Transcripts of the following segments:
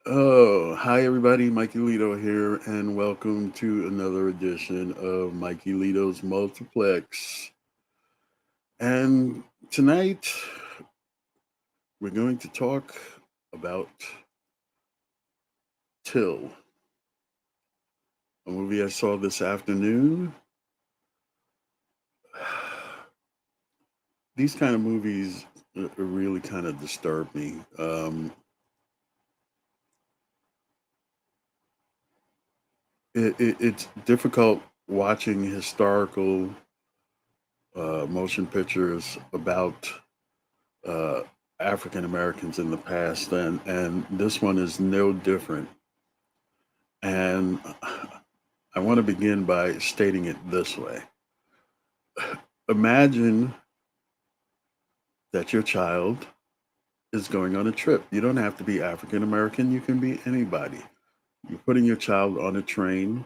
Oh, hi everybody, Mikeylito here, and welcome to another edition of Mikeylito's Multiplex. And tonight we're going to talk about Till, a movie I saw this afternoon. These kind of movies really kind of disturb me. It's difficult watching historical motion pictures about uh, African Americans in the past, and this one is no different. And I want to begin by stating it this way: Imagine that your child is going on a trip. You don't have to be African American; you can be anybody. You're putting your child on a train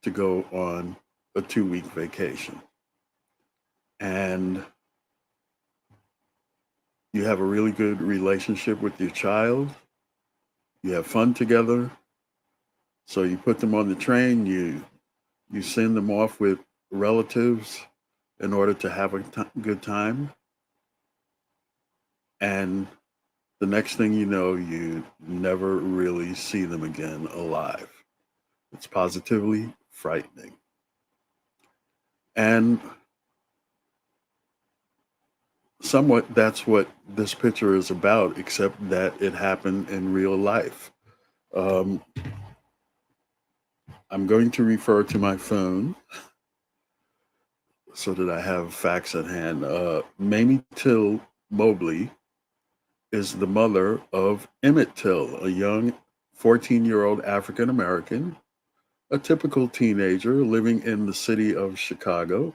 to go on a 2 week vacation, and you have a really good relationship with your child. You have fun together. So you put them on the train. You send them off with relatives in order to have a good time. And the next thing you know, you never really see them again alive. It's positively frightening. And somewhat that's what this picture is about, except that it happened in real life. Um, I'm going to refer to my phone so that I have facts at hand. Mamie Till Mobley is the mother of Emmett Till, a young 14-year-old African American, a typical teenager living in the city of Chicago,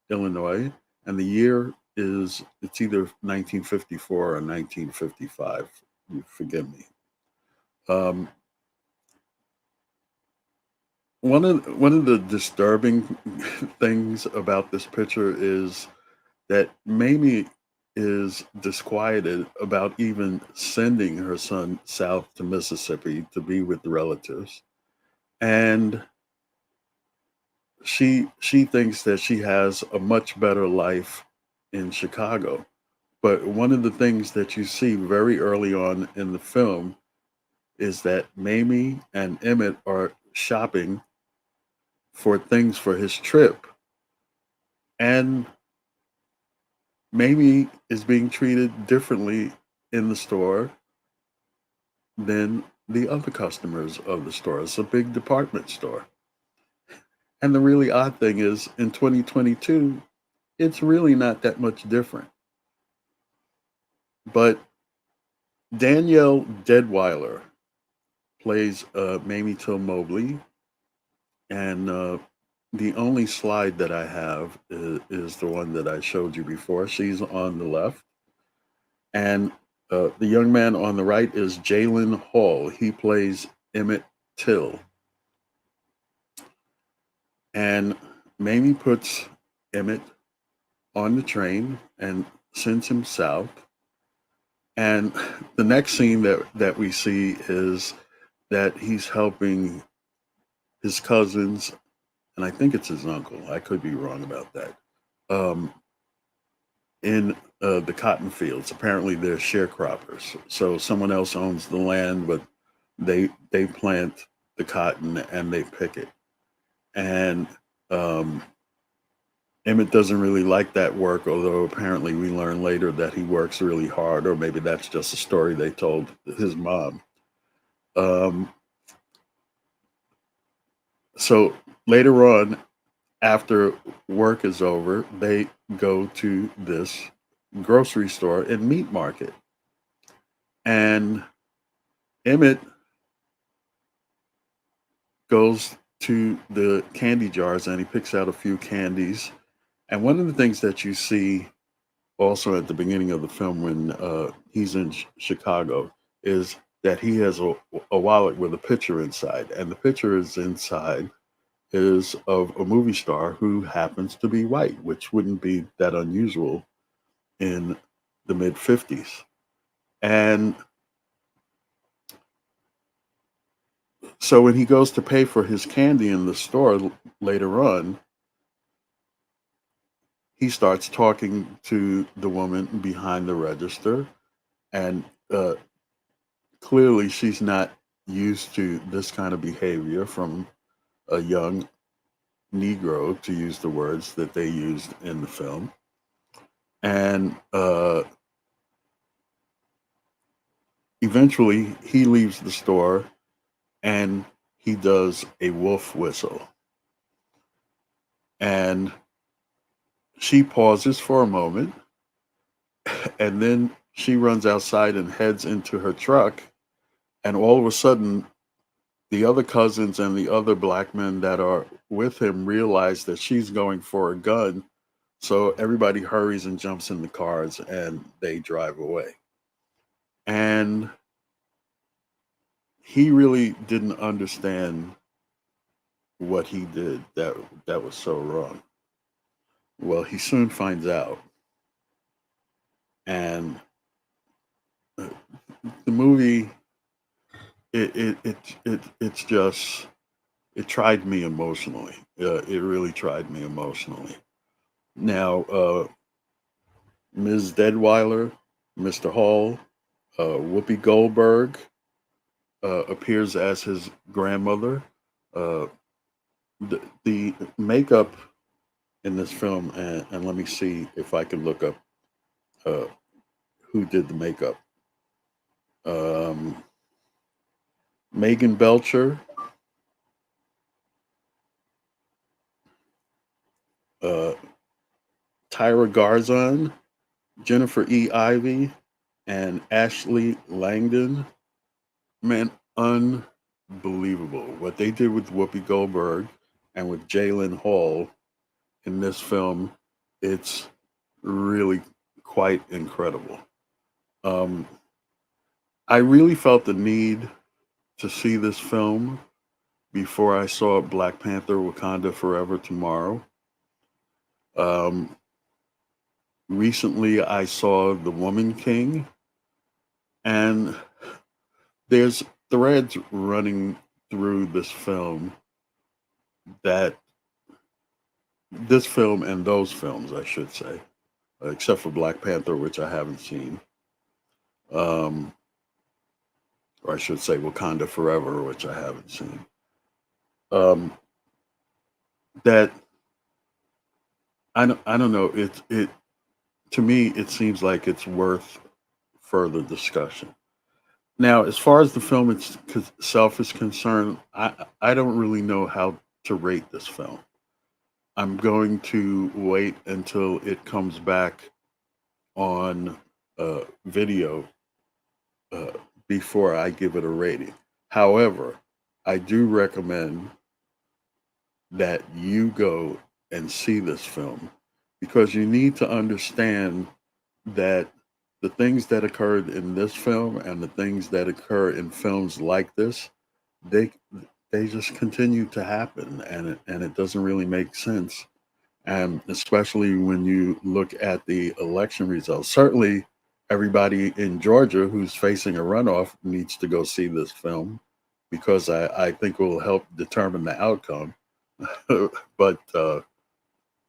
Illinois, and the year is it's either 1954 or 1955. You forgive me. Um, one of the disturbing things about this picture is that Mamie is disquieted about even sending her son south to Mississippi to be with the relatives. And she thinks that she has a much better life in Chicago. But one of the things that you see very early on in the film is that Mamie and Emmitt are shopping for things for his trip. And Mamie is being treated differently in the store than the other customers of the store. It's a big department store. And the really odd thing is, in 2022, it's really not that much different. But Danielle Deadweiler plays Mamie Till Mobley, and the only slide that I have is the one that I showed you before. She's on the left, and the young man on the right is Jalen Hall. He plays Emmett Till. And Mamie puts Emmitt on the train and sends him south. And the next scene that we see is that he's helping his cousins, and I think it's his uncle. I could be wrong about that. Um, in the cotton fields, apparently they're sharecroppers. So someone else owns the land, but they plant the cotton and they pick it. And um, Emmett doesn't really like that work, although apparently we learn later that he works really hard, or maybe that's just a story they told his mom. Um, so later on, after work is over, they go to this grocery store and meat market. And Emmett goes to the candy jars and he picks out a few candies And one of the things that you see also at the beginning of the film when he's in Chicago is that he has a wallet with a picture inside, and the picture is inside is of a movie star who happens to be white, which wouldn't be that unusual in the mid 50s. And so when he goes to pay for his candy in the store later on, he starts talking to the woman behind the register, and clearly she's not used to this kind of behavior from a young Negro, to use the words that they used in the film. And eventually he leaves the store and he does a wolf whistle. And she pauses for a moment and then she runs outside and heads into her truck. And all of a sudden, the other cousins and the other black men that are with him realize that she's going for a gun. So everybody hurries and jumps in the cars and they drive away. And he really didn't understand what he did that was so wrong. Well, he soon finds out. And the movie, it's just, it tried me emotionally. It really tried me emotionally. Now, Ms. Deadweiler, Mr. Hall, Whoopi Goldberg appears as his grandmother. Uh, the makeup in this film, and let me see if I can look up uh, who did the makeup. Um, Megan Belcher, uh, Tyra Garzon, Jennifer E. Ivy, and Ashley Langdon. Man, unbelievable. What they did with Whoopi Goldberg and with Jalen Hall in this film, it's really quite incredible. Um, I really felt the need to see this film before I saw Black Panther Wakanda Forever Tomorrow. Um, Recently, I saw The Woman King, and there's threads running through that this film and those films, I should say, except for Black Panther, which I haven't seen, um, or I should say Wakanda Forever, which I haven't seen. Um, that I don't know. It to me it seems like it's worth further discussion. Now, as far as the film itself is concerned, I don't really know how to rate this film. I'm going to wait until it comes back on video uh, before I give it a rating. However, I do recommend that you go and see this film because you need to understand that the things that occurred in this film and the things that occur in films like this, they they just continue to happen, and it doesn't really make sense. And especially when you look at the election results, certainly everybody in Georgia who's facing a runoff needs to go see this film because I think it will help determine the outcome. But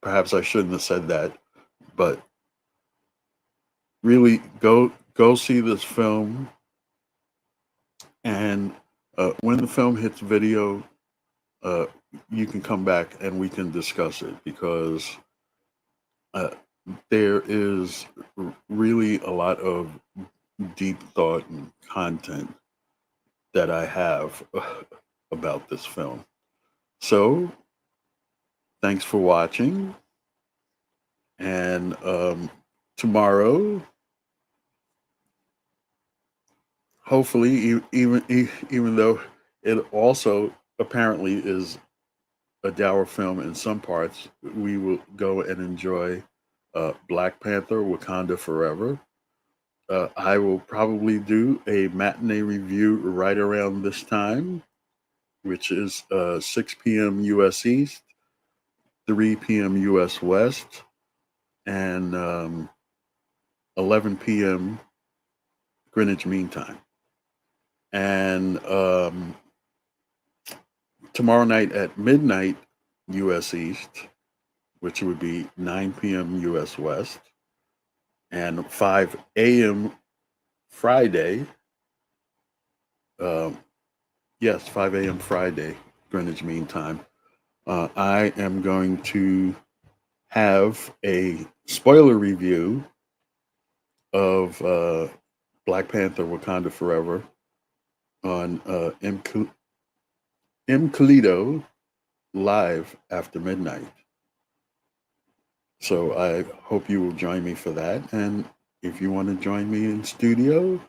perhaps I shouldn't have said that. But really, go see this film, and when the film hits video, uh, you can come back and we can discuss it because uh, there is really a lot of deep thought and content that I have about this film. So, thanks for watching. And tomorrow, hopefully, even though it also apparently is a dour film in some parts, we will go and enjoy Black Panther: Wakanda Forever. I will probably do a matinee review right around this time, which is 6 p.m. U.S. East, 3 p.m. U.S. West, and 11 p.m. Greenwich Mean Time. And tomorrow night at midnight U.S. East, which would be 9 p.m. U.S. West, and 5 a.m. Friday. Uh, yes, 5 a.m. Friday, Greenwich Mean Time. I am going to have a spoiler review of Black Panther: Wakanda Forever on Mikeylito live after midnight. So I hope you will join me for that. And if you want to join me in studio,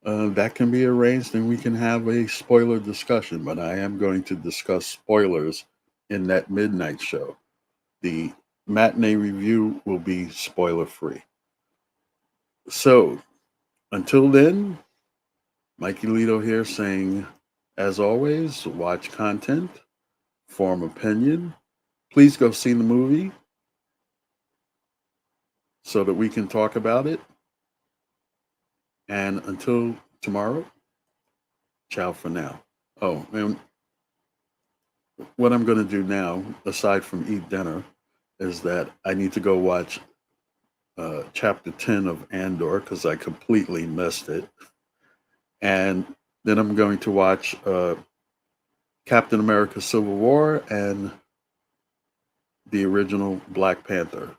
that can be arranged and we can have a spoiler discussion. But I am going to discuss spoilers in that midnight show. The matinee review will be spoiler free. So until then, Mikeylito here saying, as always, watch content, form opinion. Please go see the movie so that we can talk about it. And until tomorrow, ciao for now. Oh, and what I'm going to do now, aside from eat dinner, is that I need to go watch chapter 10 of Andor because I completely missed it. And then I'm going to watch Captain America Civil War and the original Black Panther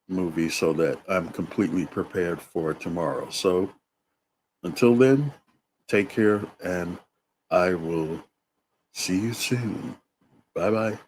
movie so that I'm completely prepared for tomorrow. So until then, take care and I will see you soon. Bye bye.